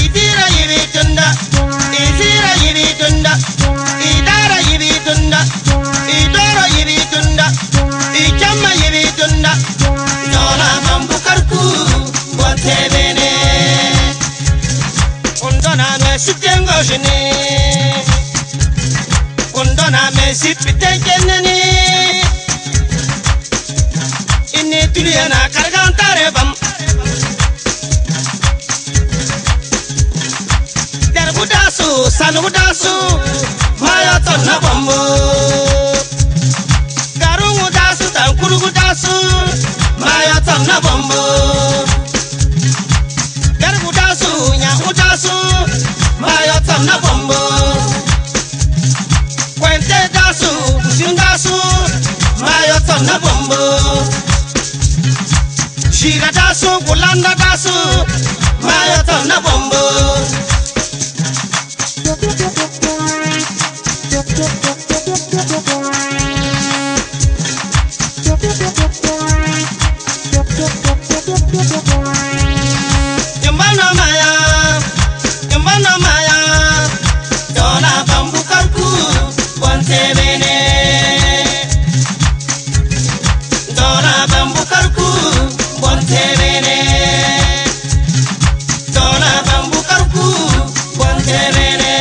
Idira yiri tunda, idira yiri tunda, idara yiri tunda, idoro yiri tunda, ijama yiri tunda. Dona mambukarku bote bene, kondona me sitengo jene, kondona me sipitengeneni. Ini tuliana kargantare bam. Derbudasu, sanudasu, mayoton na bambo. Garungudasu, tankurugudasu, mayoton na bambo. Derbudasu, nyahudasu, mayoton na bambo. Kwente dasu, busindasu, mayoton na bambo. Shira dasu, gulanda dasu, mayoton na bambo. Jambana maya, dona bambukarku bonte bene. Dona bambukarku bonte bene. Dona bambukarku bonte bene.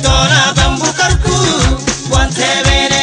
Dona bambukarku bonte bene.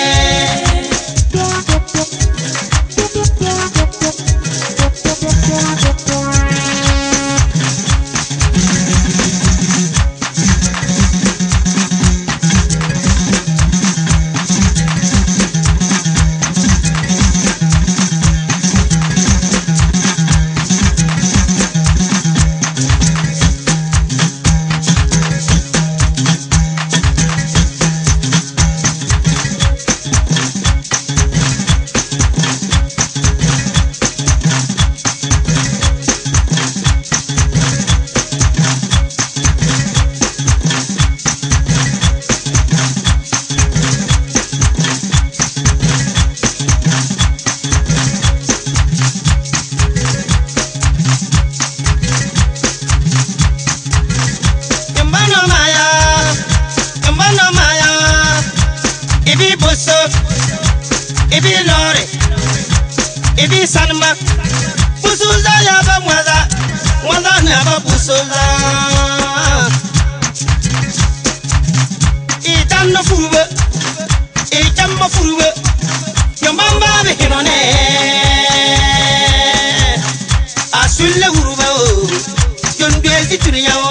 Ibi boso, ibi lore, ibi sanma. Busuza yaba mwaza naba busuza. Itan no fuwe, itan mo fuwe. Yomamba be hinone, asulle uruba o. Yonde zituriya o.